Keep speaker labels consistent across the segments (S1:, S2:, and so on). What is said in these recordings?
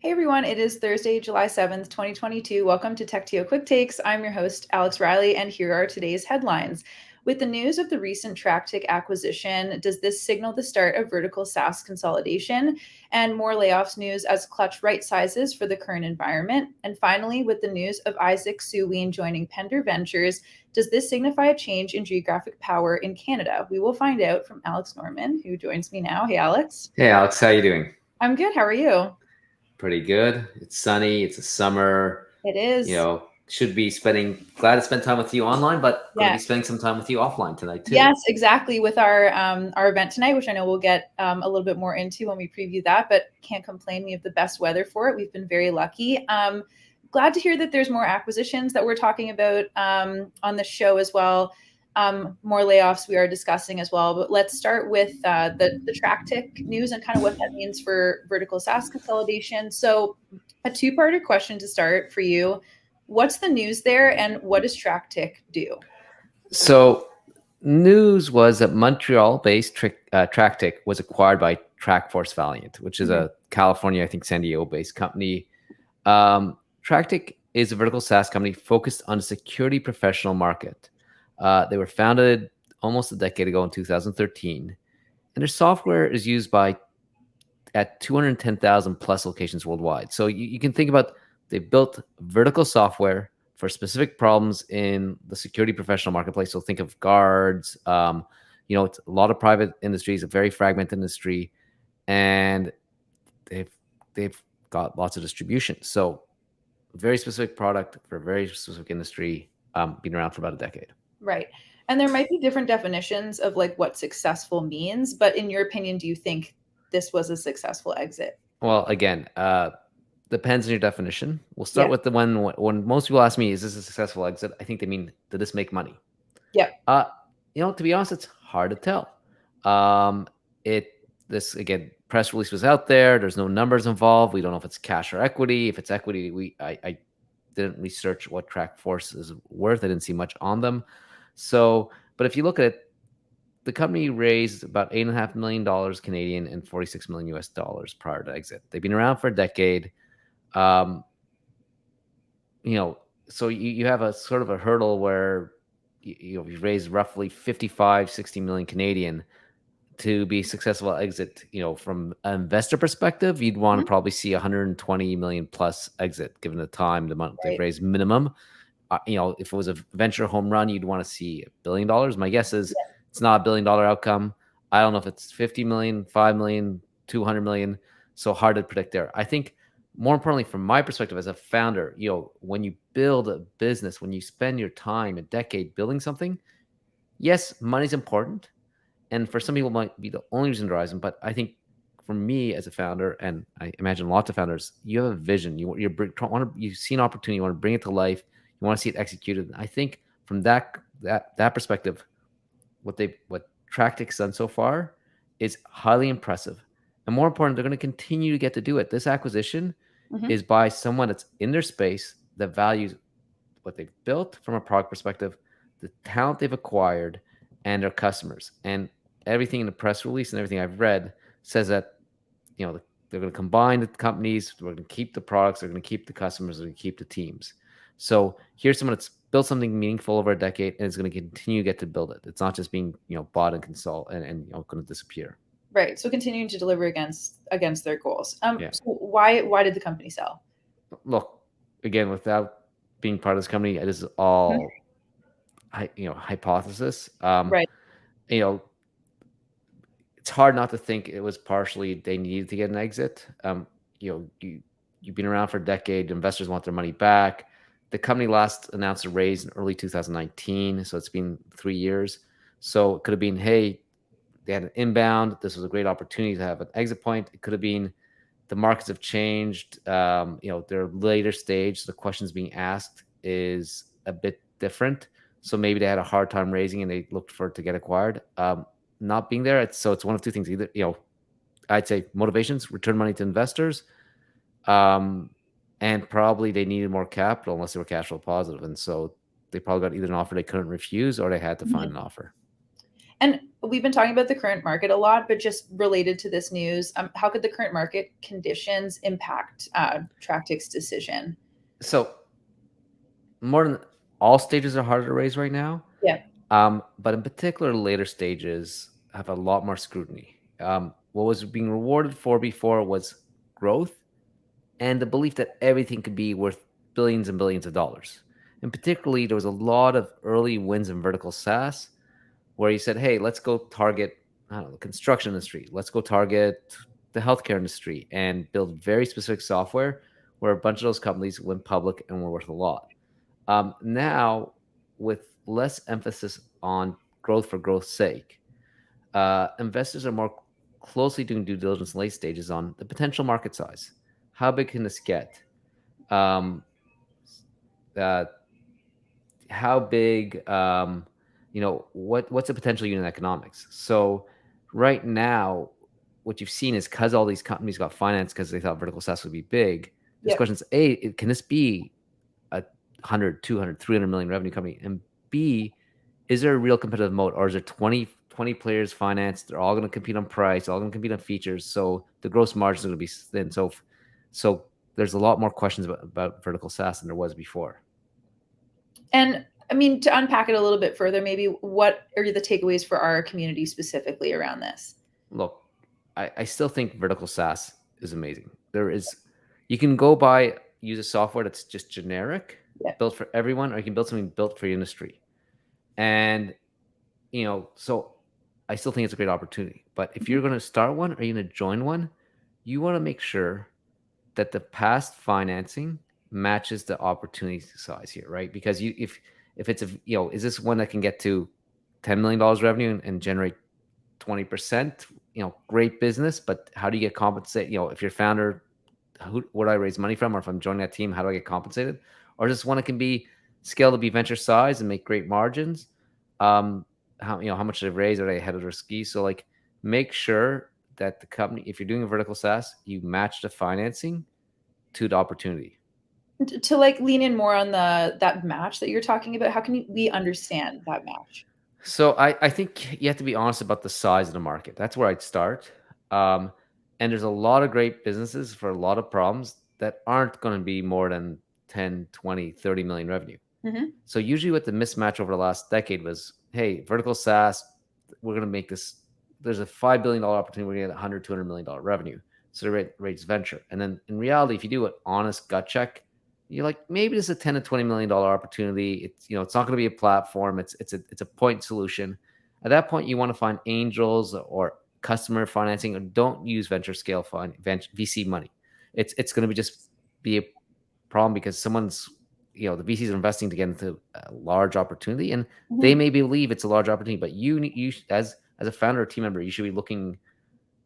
S1: Hey everyone, it is Thursday, July 7th, 2022. Welcome to TechTO Quick Takes. I'm your host, Alex Riley, and here are today's headlines. With the news of the recent TrackTick acquisition, does this signal the start of vertical SaaS consolidation? And more layoffs news as Clutch rightsizes for the current environment. And finally, with the news of Issac Soeweine joining Pender Ventures, does this signify a change in geographic power in Canada? We will find out from Alex Norman, who joins me now. Hey, Alex.
S2: Hey Alex, how you doing?
S1: I'm good. How are you?
S2: Pretty good. It's sunny. It's a summer.
S1: It is.
S2: Should be glad to spend time with you online, but going to
S1: Yeah.
S2: be spending some time with you offline tonight too.
S1: Yes, exactly. With our event tonight, which I know we'll get a little bit more into when we preview that, but can't complain. We have the best weather for it. We've been very lucky. Glad to hear that there's more acquisitions that we're talking about on the show as well. More layoffs we are discussing as well. But let's start with the TrackTick news and kind of what that means for vertical SaaS consolidation. So, a two-parter question to start for you. What's the news there, and what does TrackTick do?
S2: So, news was that Montreal-based TrackTick was acquired by TrackForce Valiant, which is
S1: Mhm.
S2: a California, I think, San Diego-based company. TrackTick is a vertical SaaS company focused on the security professional market. They were founded almost a decade ago in 2013, and their software is used by at 210,000 plus locations worldwide. So you can think about they built vertical software for specific problems in the security professional marketplace. So think of guards. It's a lot of private industries, a very fragmented industry, and they've they've got lots of distribution. So very specific product for a very specific industry, been around for about a decade.
S1: Right. And there might be different definitions of like what successful means, but in your opinion, do you think this was a successful exit?
S2: Well, again, depends on your definition. We'll start
S1: Yeah.
S2: with the one when most people ask me, "Is this a successful exit?" I think they mean, "Did this make money?"
S1: Yep.
S2: Uh, to be honest, it's hard to tell. Um, it this again, press release was out there. There's no numbers involved. We don't know if it's cash or equity. If it's equity, I didn't research what TrackForce is worth. I didn't see much on them. So, but if you look at it, the company raised about $8.5 million Canadian and 46 million US dollars prior to exit. They've been around for a decade. Um, so you have a sort of a hurdle where you raise roughly 55, 60 million Canadian to be successful exit. From an investor perspective, you'd want to
S1: Mhm.
S2: probably see 120 million plus exit given the time, the amount they've
S1: Right.
S2: raised minimum. If it was a venture home run, you'd want to see $1 billion. My guess is
S1: Yeah.
S2: it's not $1 billion outcome. I don't know if it's 50 million, 5 million, 200 million. So hard to predict there. I think more importantly, from my perspective as a founder, when you build a business, when you spend your time, a decade building something, yes, money's important. And for some people, it might be the only reason to rise them. But I think for me as a founder, and I imagine lots of founders, you have a vision. You see an opportunity, you want to bring it to life, you want to see it executed. And I think from that perspective, what TrackTick's done so far is highly impressive. And more important, they're going to continue to get to do it. This acquisition
S1: Mhm.
S2: is by someone that's in their space that values what they've built from a product perspective, the talent they've acquired, and their customers. And everything in the press release and everything I've read says that they're going to combine the companies, we're going to keep the products, they're going to keep the customers, they're going to keep the teams. So here's someone that's built something meaningful over a decade and is going to continue to get to build it. It's not just being bought and consult and going to disappear.
S1: Right. So continuing to deliver against their goals.
S2: Yeah.
S1: So why did the company sell?
S2: Look, again, without being part of this company, it is
S1: Mhm.
S2: all hypothesis.
S1: Right.
S2: You know, it's hard not to think it was partially they needed to get an exit. You've been around for a decade. Investors want their money back. The company last announced a raise in early 2019, so it's been 3 years. So it could have been, hey, they had an inbound. This was a great opportunity to have an exit point. It could have been the markets have changed. Their later stage, the questions being asked is a bit different. So maybe they had a hard time raising and they looked for it to get acquired. Not being there, it's one of two things. Either I'd say motivations, return money to investors, um, and probably they needed more capital unless they were cash flow positive, and so they probably got either an offer they couldn't refuse or they had to find
S1: Mhm.
S2: an offer.
S1: And we've been talking about the current market a lot, but just related to this news, how could the current market conditions impact Tractic's decision?
S2: So more than all stages are harder to raise right now.
S1: Yeah.
S2: But in particular, later stages have a lot more scrutiny. What was being rewarded for before was growth and the belief that everything could be worth billions and billions of dollars. And particularly, there was a lot of early wins in vertical SaaS where you said, hey, let's go target, I don't know, the construction industry. Let's go target the healthcare industry and build very specific software where a bunch of those companies went public and were worth a lot. Now, with less emphasis on growth for growth's sake, investors are more closely doing due diligence in late stages on the potential market size. How big can this get? Um, uh, how big? What's the potential unit economics? So right now, what you've seen is because all these companies got financed because they thought vertical SaaS would be big. There's
S1: Yeah.
S2: questions: A, can this be a 100, 200, 300 million revenue company? And B, is there a real competitive moat, or is there 20 players financed? They're all going to compete on price, all going to compete on features. So the gross margins are going to be thin. So there's a lot more questions about vertical SaaS than there was before.
S1: And I mean, to unpack it a little bit further, maybe what are the takeaways for our community specifically around this?
S2: Look, I still think vertical SaaS is amazing. You can go use a software that's just generic,
S1: Yeah.
S2: built for everyone, or you can build something built for your industry. And so I still think it's a great opportunity. But if you're going to start one or you're going to join one, you want to make sure that the past financing matches the opportunity size here, right? Because if it's is this one that can get to $10 million revenue and generate 20%? Great business, but how do you get compensated? If you're founder, where do I raise money from? Or if I'm joining that team, how do I get compensated? Or just one that can be scaled to be venture size and make great margins. How much they've raised? Are they ahead of their skis? So like, make sure that the company, if you're doing a vertical SaaS, you match the financing to the opportunity.
S1: To like lean in more on that match that you're talking about, how can we understand that match?
S2: So I think you have to be honest about the size of the market. That's where I'd start. Um, and there's a lot of great businesses for a lot of problems that aren't going to be more than 10, 20, 30 million revenue.
S1: Mm-hmm.
S2: So usually what the mismatch over the last decade was, hey, vertical SaaS, we're going to make this, there's a $5 billion opportunity, we're going to get 100, $200 million revenue. So the rate's venture. And then in reality, if you do an honest gut check, you're like, maybe this is a 10 to $20 million opportunity. It's not going to be a platform. It's a point solution. At that point, you want to find angels or customer financing, or don't use venture scale VC money. It's going to be a problem because the VCs are investing to get into a large opportunity, and they
S1: Mm-hmm.
S2: may believe it's a large opportunity, but you as a founder or team member, you should be looking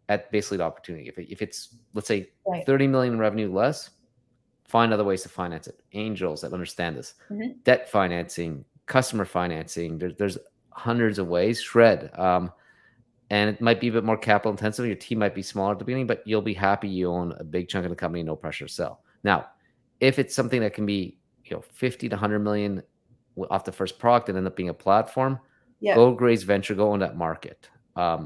S2: at basically the opportunity. If it's, let's say,
S1: Right.
S2: 30 million in revenue less, find other ways to finance it. Angels that understand this,
S1: Mm-hmm.
S2: debt financing, customer financing. There's hundreds of ways. Shred. And it might be a bit more capital intensive. Your team might be smaller at the beginning, but you'll be happy you own a big chunk of the company, no pressure to sell. Now, if it's something that can be 50 to 100 million off the first product and end up being a platform,
S1: Yeah.
S2: go raise venture, go on that market.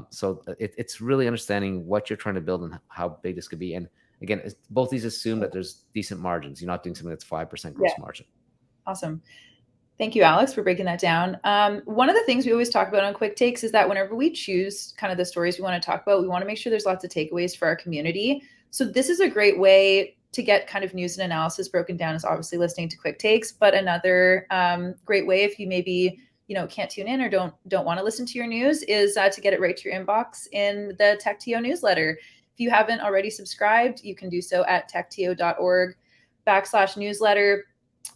S2: So it's really understanding what you're trying to build and how big this could be. And again, both these assume that there's decent margins. You're not doing something that's 5%
S1: Yeah.
S2: gross margin.
S1: Awesome. Thank you, Alex, for breaking that down. One of the things we always talk about on Quick Takes is that whenever we choose kind of the stories we want to talk about, we want to make sure there's lots of takeaways for our community. So this is a great way to get kind of news and analysis broken down, is obviously listening to Quick Takes. But another great way, if you maybe can't tune in or don't want to listen to your news, is to get it right to your inbox in the TechTO newsletter. If you haven't already subscribed, you can do so at techto.org/newsletter.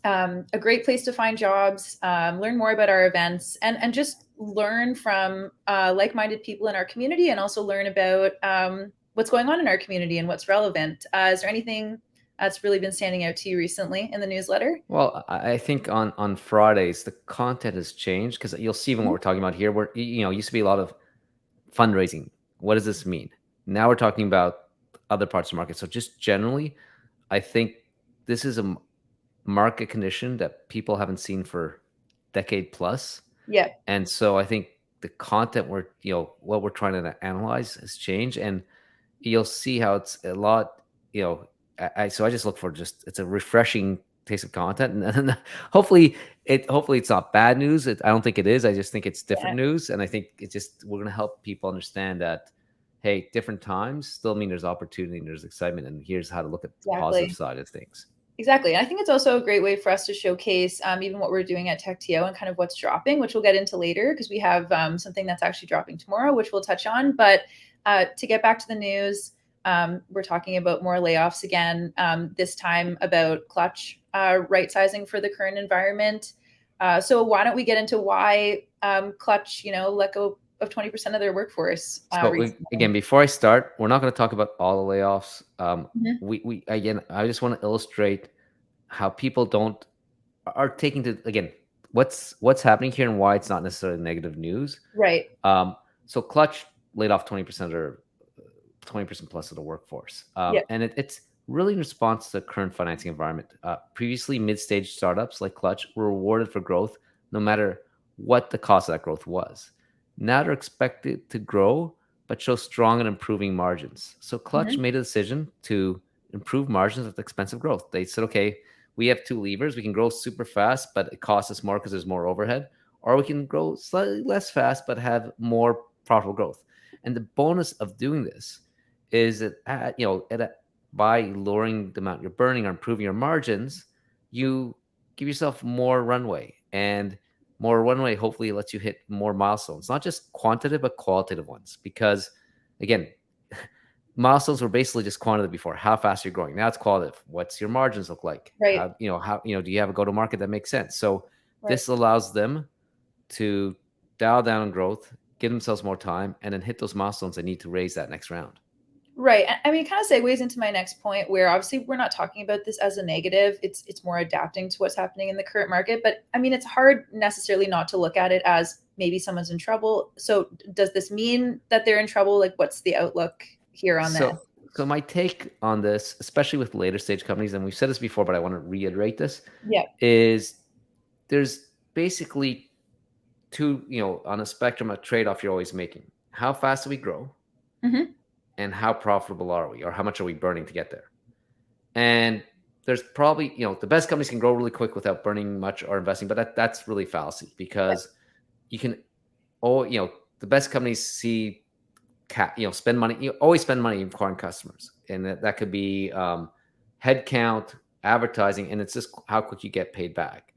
S1: A great place to find jobs, learn more about our events, and just learn from like-minded people in our community, and also learn about what's going on in our community and what's relevant. Is there anything that's really been standing out to you recently in the newsletter?
S2: Well, I think on Fridays the content has changed because you'll see even what we're talking about here. Where used to be a lot of fundraising. What does this mean? Now we're talking about other parts of the market. So just generally, I think this is a market condition that people haven't seen for decade plus.
S1: Yeah.
S2: And so I think the content what we're trying to analyze has changed, and you'll see how it's a lot, so I just look for it's a refreshing taste of content, and hopefully it's not bad news. I don't think it is. I just think it's
S1: Yeah,
S2: different news, and I think we're going to help people understand that, hey, different times still mean there's opportunity and there's excitement, and here's how to look at the positive
S1: exactly.
S2: side of things.
S1: Exactly. And I think it's also a great way for us to showcase even what we're doing at TechTO and kind of what's dropping, which we'll get into later because we have something that's actually dropping tomorrow, which we'll touch on. But to get back to the news, we're talking about more layoffs again, this time about Clutch right sizing for the current environment. So why don't we get into why Clutch, let go of 20% of their workforce
S2: Again,
S1: recently?
S2: before I start, we're not going to talk about all the layoffs.
S1: Mhm.
S2: We again, I just want to illustrate how people don't are taking to, again, what's happening here and why it's not necessarily negative news.
S1: Right.
S2: So Clutch laid off 20% or 20% plus of the workforce.
S1: Yeah.
S2: And it's really in response to the current financing environment. Previously, mid-stage startups like Clutch were rewarded for growth no matter what the cost of that growth was. Now they're expected to grow, but show strong and improving margins. So Clutch
S1: Mhm.
S2: made a decision to improve margins at the expense of growth. They said, okay, we have two levers. We can grow super fast, but it costs us more because there's more overhead, or we can grow slightly less fast, but have more profitable growth. And the bonus of doing this is that by lowering the amount you're burning or improving your margins, you give yourself more runway, and more runway hopefully lets you hit more milestones, not just quantitative but qualitative ones. Because again, milestones were basically just quantitative before, how fast you're growing. Now it's qualitative. What's your margins look like?
S1: Right.
S2: How do you have a go to market that makes sense? So
S1: Right.
S2: this allows them to dial down on growth, give themselves more time, and then hit those milestones they need to raise that next round.
S1: Right. I mean, it kind of segues into my next point where obviously we're not talking about this as a negative. It's more adapting to what's happening in the current market. But I mean, it's hard necessarily not to look at it as maybe someone's in trouble. So does this mean that they're in trouble? Like, what's the outlook here on this?
S2: So my take on this, especially with later stage companies, and we've said this before, but I want to reiterate this,
S1: Yeah.
S2: is there's basically two, on a spectrum of trade-off you're always making. How fast do we grow,
S1: Hmm.
S2: and how profitable are we, or how much are we burning to get there? And there's probably, the best companies can grow really quick without burning much or investing, but that's really fallacy,
S1: Yeah.
S2: because you can, oh, the best companies spend money, always spend money acquiring customers, and that could be headcount, advertising, and it's just how quick you get paid back.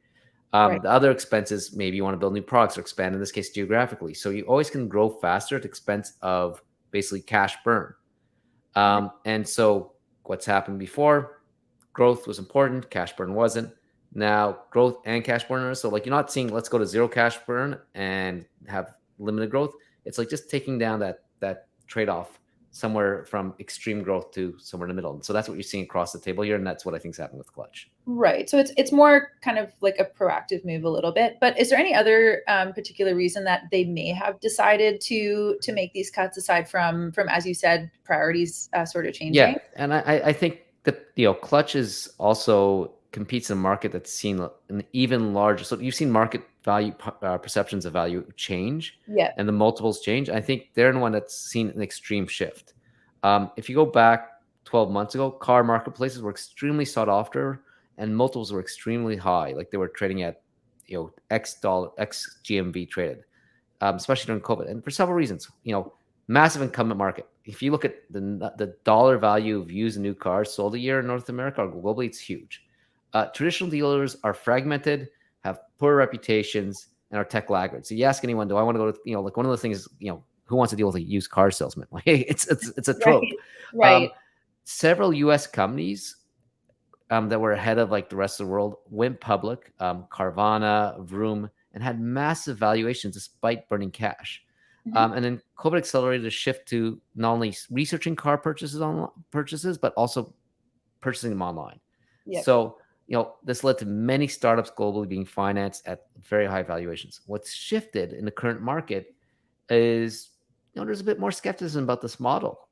S1: Right.
S2: The other expenses, maybe you want to build new products or expand, in this case, geographically. So you always can grow faster at the expense of basically cash burn.
S1: Right.
S2: And so what's happened before, growth was important, cash burn wasn't. Now growth and cash burn are, so like, you're not seeing let's go to zero cash burn and have limited growth. It's like just taking down that trade-off somewhere from extreme growth to somewhere in the middle. And so that's what you're seeing across the table here, and that's what I think is happening with Clutch.
S1: Right. So it's more kind of like a proactive move a little bit. But is there any other particular reason that they may have decided to make these cuts aside from as you said priorities sort of changing?
S2: Yeah, and I think that Clutch is also competes in a market that's seen an even larger. So you've seen market value perceptions of value change,
S1: Yeah.
S2: and the multiples change. I think they're the one that's seen an extreme shift. If you go back 12 months ago, car marketplaces were extremely sought after, and multiples were extremely high. Like they were trading at X GMV traded, especially during COVID, and for several reasons. Massive incumbent market. If you look at the dollar value of used and new cars sold a year in North America or globally, it's huge. Traditional dealers are fragmented, have poor reputations, and are tech laggards. So you ask anyone, do I want to go to, like one of the things, who wants to deal with a used car salesman? Like, hey, it's a trope.
S1: Right.
S2: Um,
S1: Right.
S2: Several U.S. companies that were ahead of like the rest of the world went public, Carvana, Vroom, and had massive valuations despite burning cash.
S1: Hmm.
S2: And then COVID accelerated a shift to not only researching car purchases, but also purchasing them online.
S1: Yep.
S2: So, this led to many startups globally being financed at very high valuations. What's shifted in the current market is, there's a bit more skepticism about this model.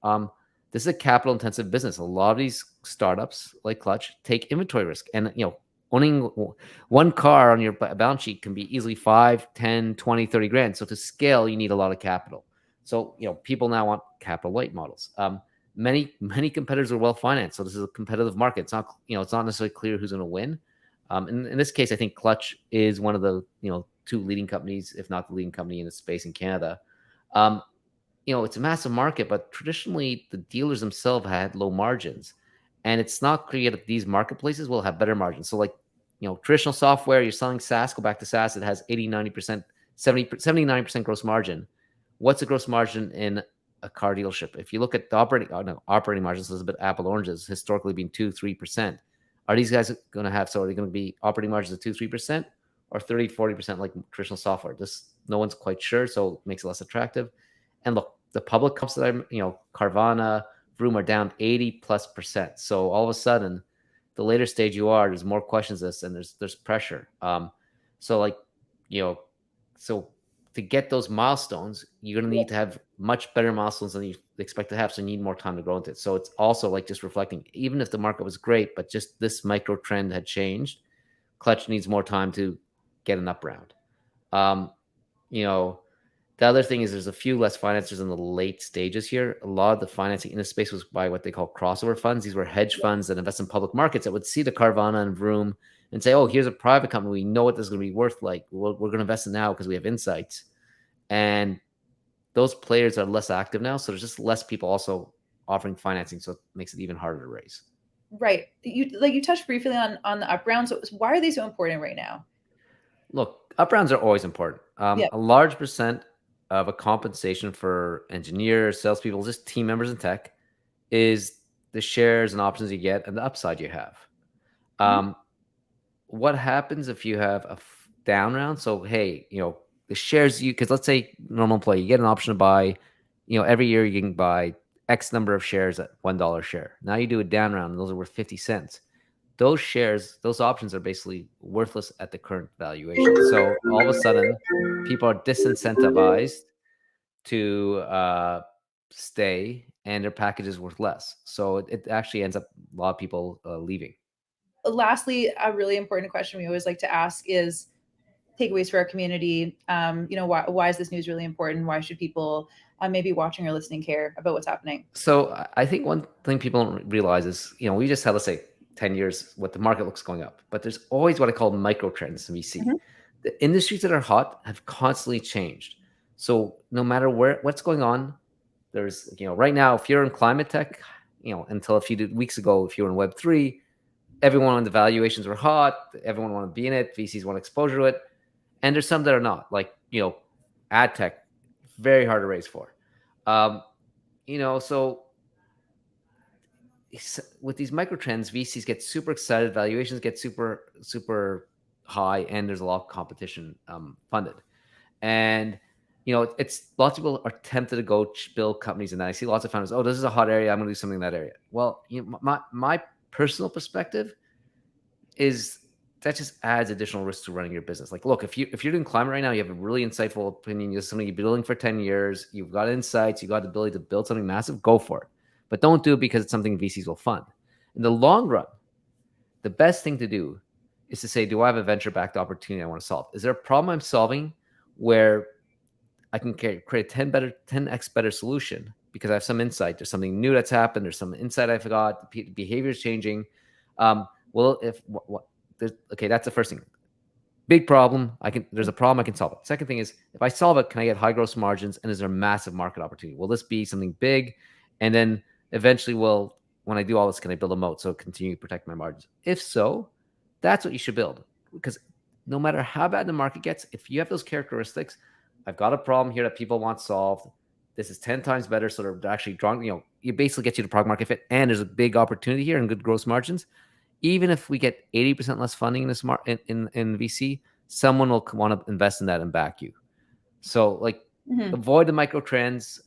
S2: This is a capital intensive business. A lot of these startups like Clutch take inventory risk, and owning one car on your balance sheet can be easily 5, 10, 20, 30 grand. So to scale, you need a lot of capital. So, people now want capital light models. Many competitors are well financed. So this is a competitive market. It's not necessarily clear who's going to win. In this case, I think Clutch is one of the, two leading companies, if not the leading company in the space in Canada. Um, it's a massive market, but traditionally the dealers themselves had low margins. And it's not clear that these marketplaces will have better margins. So, like, traditional software, you're selling SaaS, go back to SaaS, it has 80, 90%, 70, 79% gross margin. What's the gross margin in a car dealership? If you look at the operating margins, there's a bit apple oranges, historically being 2, 3%. Are these guys going to have, so are they going to be operating margins of 2, 3% or 30, 40% like traditional software? Just no one's quite sure. So it makes it less attractive. And look, the public comps that Carvana, Vroom are down 80+%. So all of a sudden, the later stage you are, there's more questions this, and there's pressure. So like, you know, so to get those milestones, you're gonna need to have much better milestones than you expect to have. So you need more time to grow into it. So it's also like just reflecting, even if the market was great, but just this micro trend had changed, Clutch needs more time to get an up round. You know, the other thing is there's a few less financiers in the late stages here. A lot of the financing in this space was by what they call crossover funds. These were hedge funds that invest in public markets that would see the Carvana and Vroom and say, oh, here's a private company. We know what this is going to be worth. Like, we're going to invest in now because we have insights. And those players are less active now. So there's just less people also offering financing. So it makes it even harder to raise.
S1: Right. You touched briefly on the up rounds. So why are they so important right now?
S2: Look, up rounds are always important.
S1: Yeah.
S2: A large percent of a compensation for engineers, salespeople, just team members in tech is the shares and options you get and the upside you have.
S1: Mhm.
S2: Um, what happens if you have a down round? So, hey, the shares because let's say normal employee, you get an option to buy, every year you can buy X number of shares at $1 share. Now you do a down round and those are worth 50 cents. Those shares, those options are basically worthless at the current valuation. So all of a sudden, people are disincentivized to stay and their package is worth less. So it actually ends up a lot of people leaving.
S1: Lastly, a really important question we always like to ask is takeaways for our community. Why is this news really important? Why should people maybe watching or listening care about what's happening?
S2: So I think one thing people don't realize is, we just had, let's say, 10 years, what the market looks going up. But there's always what I call micro trends in VC.
S1: Mhm.
S2: The industries that are hot have constantly changed. So no matter what's going on, there's, right now, if you're in climate tech, until a few weeks ago, if you were in Web3, everyone on the valuations were hot. Everyone wanted to be in it. VCs want exposure to it. And there's some that are not, like, ad tech, very hard to raise for. So with these micro trends, VCs get super excited, valuations get super, super high, and there's a lot of competition funded. And it's lots of people are tempted to go build companies in that. I see lots of founders, oh, this is a hot area, I'm going to do something in that area. Well, my personal perspective is that just adds additional risk to running your business. Like, look, if you're doing climate right now, you have a really insightful opinion, you're something you've been building for 10 years, you've got insights, you've got the ability to build something massive, go for it. But don't do it because it's something VCs will fund. In the long run, the best thing to do is to say, do I have a venture-backed opportunity I want to solve? Is there a problem I'm solving where I can create a 10x better solution because I have some insight. There's something new that's happened. There's some insight I forgot. Behavior is changing. Well, if okay, that's the first thing. Big problem. There's a problem. I can solve it. Second thing is, if I solve it, can I get high gross margins? And is there a massive market opportunity? Will this be something big? And then eventually, when I do all this, can I build a moat so continue to protect my margins? If so, that's what you should build. Because no matter how bad the market gets, if you have those characteristics, I've got a problem here that people want solved. This is 10 times better. So they're actually drawing, you basically get you to product market fit. And there's a big opportunity here and good gross margins. Even if we get 80% less funding in this in VC, someone will want to invest in that and back you. So, like, avoid the micro trends.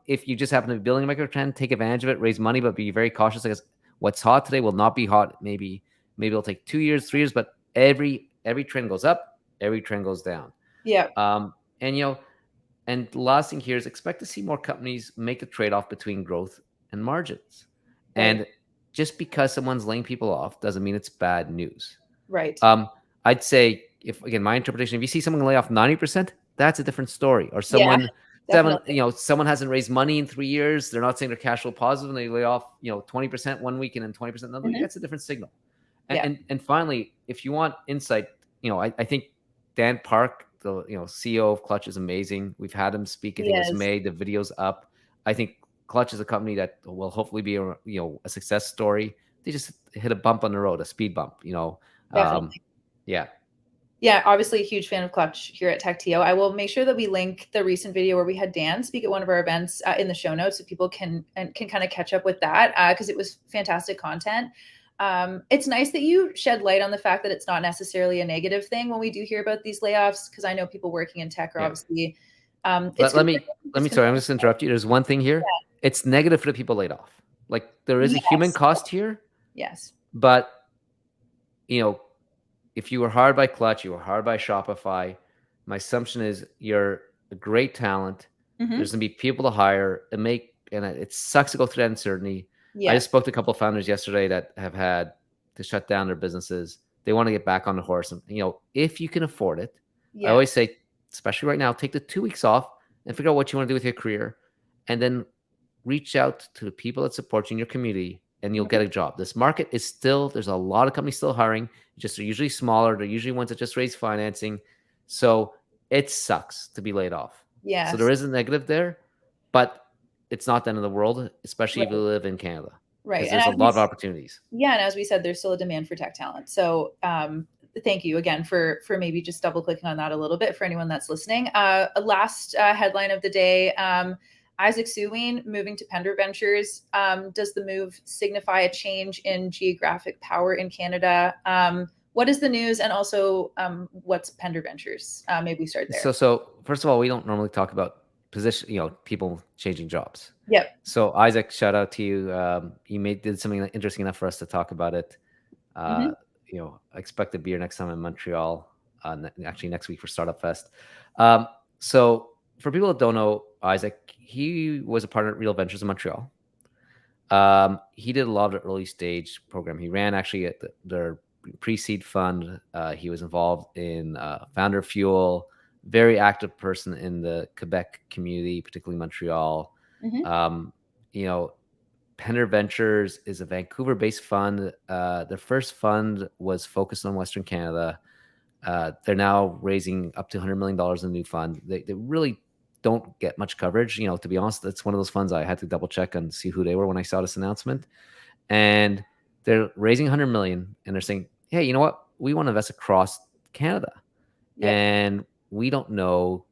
S2: If you just happen to be building a micro trend, take advantage of it, raise money, but be very cautious because what's hot today will not be hot. Maybe it'll take 2 years, 3 years, but every trend goes up, every trend goes down.
S1: Yeah.
S2: And the last thing here is expect to see more companies make a trade-off between growth and margins.
S1: Right.
S2: And just because someone's laying people off doesn't mean it's bad news.
S1: Right.
S2: Um, I'd say if again my interpretation, if you see someone lay off 90%, that's a different story. Or
S1: Yeah, definitely.
S2: someone hasn't raised money in 3 years, they're not saying they're cash flow positive, and they lay off 20% one week and then 20% another week.
S1: Hmm.
S2: That's a different signal. And,
S1: Yeah,
S2: and finally, if you want insight, I think Dan Park, the CEO of Clutch, is amazing. We've had him speak. I
S1: he
S2: think it was
S1: is.
S2: May. The video's up. I think Clutch is a company that will hopefully be a success story. They just hit a bump on the road, a speed bump. Um,
S1: Definitely.
S2: yeah,
S1: Yeah, obviously a huge fan of Clutch here at TechTO. I will make sure that we link the recent video where we had Dan speak at one of our events in the show notes, so people can kind of catch up with that because it was fantastic content. It's nice that you shed light on the fact that it's not necessarily a negative thing when we do hear about these layoffs, because I know people working in tech are
S2: yeah.
S1: obviously it's
S2: Let
S1: concerning.
S2: me let
S1: It's
S2: me. Sorry, I'm
S1: concerning.
S2: just interrupt you. There's one thing here. It's negative for the people laid off. Like there is a human
S1: Yes,
S2: cost here,
S1: yes.
S2: but you know if you were hired by Clutch, you were hired by Shopify, my assumption is you're a great talent. There's
S1: Hmm.
S2: gonna be people to hire and it sucks to go through that uncertainty. I just
S1: Yes,
S2: spoke to a couple of founders yesterday that have had to shut down their businesses. They want to get back on the horse, and if you can afford it, I
S1: yeah.
S2: always say, especially right now, take the 2 weeks off and figure out what you want to do with your career, and then reach out to the people that support you in your community and you'll get
S1: Mhm.
S2: a job. This market is still, there's a lot of companies still hiring, just they're usually smaller. They're usually ones that just raise financing. So it sucks to be laid off. So there
S1: Yes.
S2: is a negative there, but it's not the end of the world, especially if you
S1: Right.
S2: live in Canada,
S1: Right.
S2: because
S1: And
S2: there's a
S1: as we
S2: lot of opportunities.
S1: Yeah, and as we said, there's still a demand for tech talent. So thank you again for maybe just double clicking on that a little bit for anyone that's listening. A last headline of the day: Issac Soeweine moving to Pender Ventures. Does the move signify a change in geographic power in Canada? What is the news, and also what's Pender Ventures? Maybe we start there.
S2: So first of all, we don't normally talk about position, people changing jobs.
S1: Yep.
S2: So Isaac, shout out to you. You did something interesting enough for us to talk about it. Uh,
S1: Hmm.
S2: I expect to be here next time in Montreal. Actually, next week for Startup Fest. Um, so, for people that don't know Isaac, he was a partner at Real Ventures in Montreal. He did a lot of the early stage program. He ran actually at their pre-seed fund. He was involved in Founder Fuel. Very active person in the Quebec community, particularly Montreal.
S1: Hmm.
S2: Um, you know, Pender Ventures is a Vancouver-based fund. Their first fund was focused on Western Canada. They're now raising up to $100 million in a new fund. They really don't get much coverage. To be honest, that's one of those funds I had to double check and see who they were when I saw this announcement. And they're raising 100 million, and they're saying, "Hey, you know what? We want to invest across Canada,
S1: Yep.
S2: and we don't know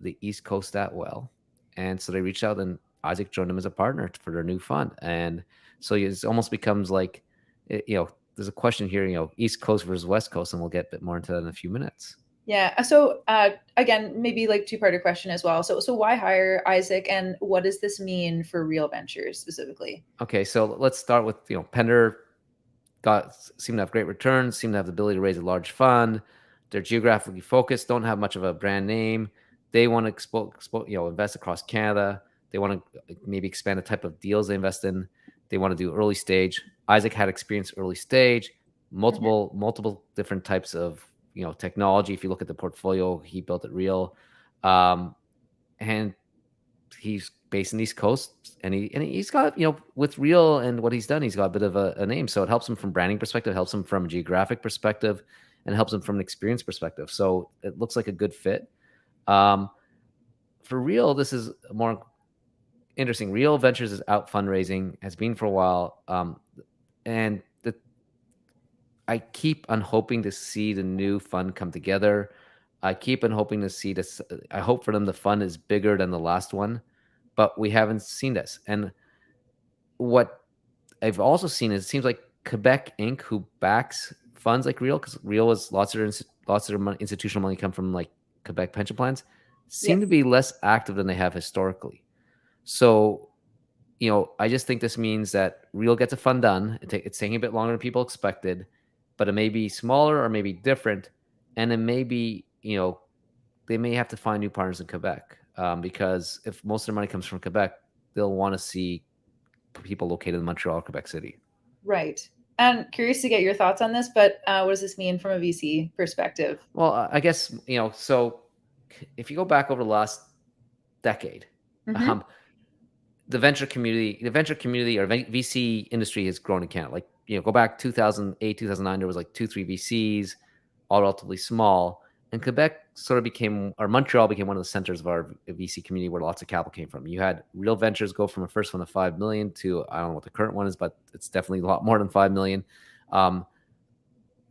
S2: the East Coast that well." And so they reached out, and Isaac joined them as a partner for their new fund. And so it almost becomes like, there's a question here, East Coast versus West Coast, and we'll get a bit more into that in a few minutes.
S1: Yeah. So again, maybe like two-parter question as well. So why hire Isaac, and what does this mean for Real Ventures specifically?
S2: Okay, so let's start with Pender seem to have great returns, seem to have the ability to raise a large fund. They're geographically focused, don't have much of a brand name. They want to invest across Canada. They want to maybe expand the type of deals they invest in. They want to do early stage. Isaac had experience early stage,
S1: Mhm.
S2: multiple different types of technology. If you look at the portfolio he built at Real, um, and he's based in the East Coast, and he's got with Real and what he's done, he's got a bit of a name, so it helps him from branding perspective, helps him from a geographic perspective, and helps him from an experience perspective. So it looks like a good fit. Um, for Real, this is more interesting. Real Ventures is out fundraising, has been for a while, and I keep on hoping to see the new fund come together. I keep on hoping to see this. I hope for them the fund is bigger than the last one, but we haven't seen this. And what I've also seen is it seems like Quebec Inc., who backs funds like Real, because Real is lots of their money, institutional money come from like Quebec pension plans, seem
S1: Yep.
S2: to be less active than they have historically. So, I just think this means that Real gets a fund done. It's taking a bit longer than people expected, but it may be smaller or maybe different, and it may be they may have to find new partners in Quebec, because if most of their money comes from Quebec, they'll want to see people located in Montreal, Quebec City.
S1: Right. And curious to get your thoughts on this, but what does this mean from a VC perspective?
S2: Well, I guess, so if you go back over the last decade,
S1: Mm-hmm.
S2: um, the venture community or VC industry has grown in Canada. Like, go back 2008, 2009, there was like 2, 3 VCs, all relatively small. And Quebec sort of became, or Montreal became one of the centers of our VC community where lots of capital came from. You had Real Ventures go from a first one of 5 million to, I don't know what the current one is, but it's definitely a lot more than 5 million.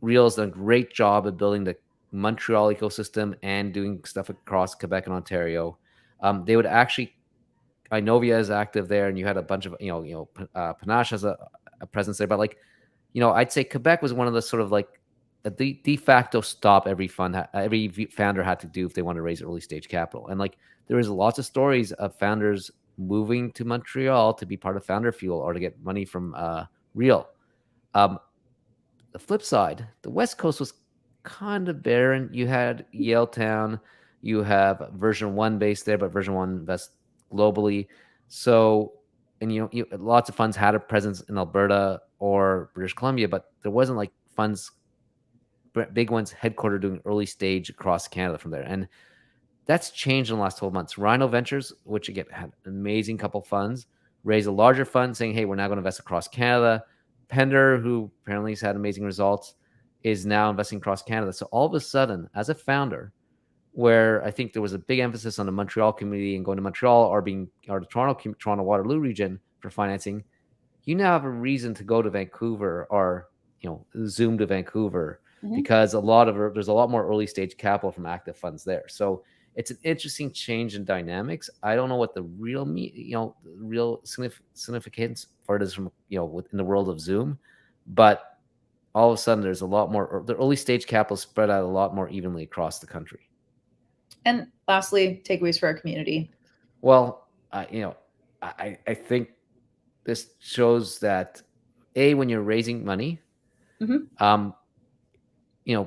S2: Real's done a great job of building the Montreal ecosystem and doing stuff across Quebec and Ontario. They would actually, Inovia is active there, and you had a bunch of Panache has a presence there. But like, I'd say Quebec was one of the sort of like a de facto stop every founder had to do if they want to raise early stage capital. And like, there was lots of stories of founders moving to Montreal to be part of Founder Fuel or to get money from Real. Um, the flip side, the West Coast was kind of barren. You had Yaletown, you have version one based there, but version one invests globally. So, and lots of funds had a presence in Alberta or British Columbia, but there wasn't like funds, big ones headquartered doing early stage across Canada from there. And that's changed in the last 12 months. Rhino Ventures, which again had an amazing couple funds, raised a larger fund saying, hey, we're now going to invest across Canada. Pender, who apparently has had amazing results, is now investing across Canada. So all of a sudden, as a founder, where I think there was a big emphasis on the Montreal community and going to Montreal or the Toronto Waterloo region for financing, you now have a reason to go to Vancouver or Zoom to Vancouver
S1: Mm-hmm.
S2: because there's a lot more early stage capital from active funds there. So it's an interesting change in dynamics. I don't know what the real significance for it is from within the world of Zoom, but all of a sudden there's a lot more. The early stage capital spread out a lot more evenly across the country.
S1: And lastly, takeaways for our community.
S2: Well, I think this shows that when you're raising money,
S1: Mm-hmm.
S2: um,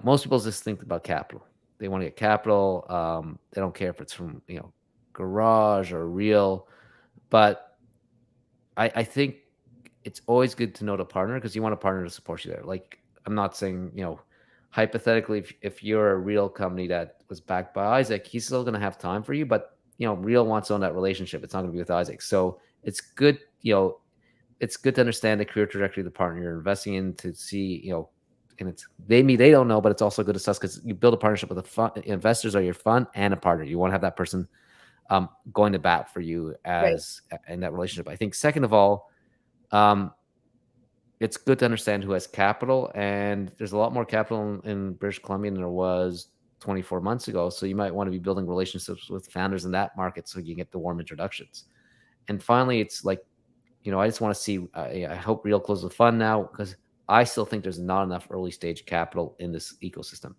S2: most people just think about capital. They want to get capital. They don't care if it's from Garage or Real, but I think it's always good to know the partner because you want a partner to support you there. Like, I'm not saying hypothetically if you're a Real company that was backed by Isaac, he's still going to have time for you, but Real wants to own that relationship. It's not going to be with Isaac, so it's good. It's good to understand the career trajectory of the partner you're investing in to see and it's maybe they don't know, but it's also good to assess because you build a partnership with investors or your fund and a partner. You want to have that person going to bat for you
S1: Right.
S2: as in that relationship. I think second of all, um, it's good to understand who has capital, and there's a lot more capital in British Columbia than there was 24 months ago. So you might want to be building relationships with founders in that market so you can get the warm introductions. And finally, it's like, I just want to see. I hope Real closes the fund now because I still think there's not enough early stage capital in this ecosystem.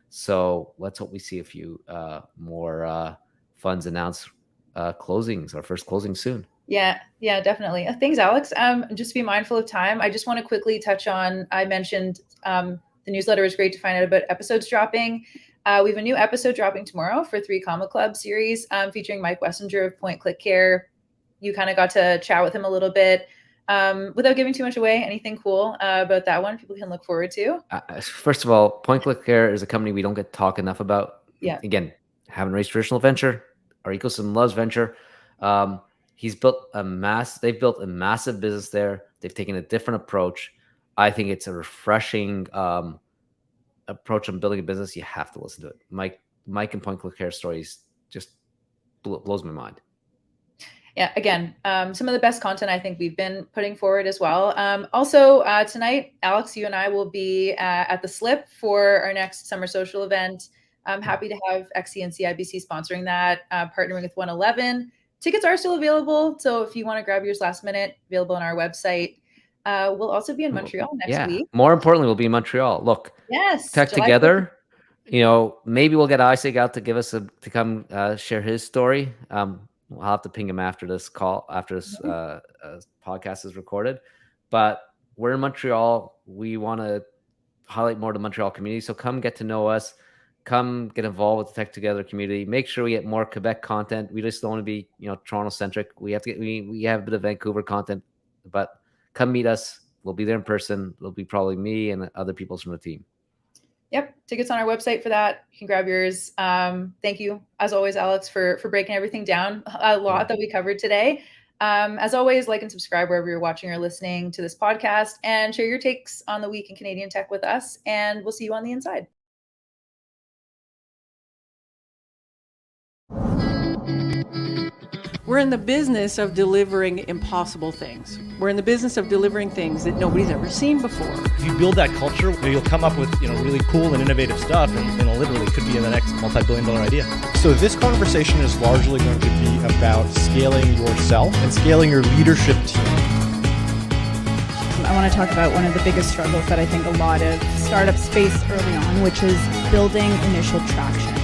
S2: So let's hope we see a few more funds announce closings, our first closing soon.
S1: Yeah, definitely. Thanks, Alex. Just to be mindful of time, I just want to quickly touch on, I mentioned the newsletter is great to find out about episodes dropping. We have a new episode dropping tomorrow for 3 Comma Club series featuring Mike Wessinger of PointClickCare. You kind of got to chat with him a little bit. Without giving too much away, anything cool about that one people can look forward to?
S2: First of all, PointClickCare is a company we don't get to talk enough about.
S1: Yeah.
S2: Again, haven't raised traditional venture. Our ecosystem loves venture. They've built a massive business there. They've taken a different approach. I think it's a refreshing approach on building a business. You have to listen to it. Mike and PointClickCare stories just blows my mind.
S1: Yeah, again, some of the best content I think we've been putting forward as well. Also, tonight, Alex, you and I will be at the Slip for our next summer social event. I'm happy to have XE and CIBC sponsoring that, partnering with 111. Tickets are still available, so if you want to grab yours last minute, available on our website. We'll also be in Montreal next week.
S2: More importantly, we'll be in Montreal. Look,
S1: Yes,
S2: Tech
S1: July
S2: Together.
S1: 14th.
S2: Maybe we'll get Isaac out to give us to come share his story. I'll have to ping him after this call, after this podcast is recorded. But we're in Montreal. We want to highlight more of the Montreal community. So come get to know us. Come get involved with the Tech Together community. Make sure we get more Quebec content. We just don't want to be Toronto centric. We have to we have a bit of Vancouver content, but come meet us. we'll be there in person. It'll be probably me and other people from the team.
S1: Yep, tickets on our website for that. You can grab yours. Thank you, as always, Alex, for breaking everything down. A lot that we covered today. As always, like and subscribe wherever you're watching or listening to this podcast, and share your takes on the week in Canadian tech with us. And we'll see you on the inside.
S3: We're in the business of delivering impossible things. We're in the business of delivering things that nobody's ever seen before.
S4: If you build that culture, you'll come up with really cool and innovative stuff, and literally could be the next multi-billion-dollar idea.
S5: So this conversation is largely going to be about scaling yourself and scaling your leadership team.
S6: I want to talk about one of the biggest struggles that I think a lot of startups face early on, which is building initial traction.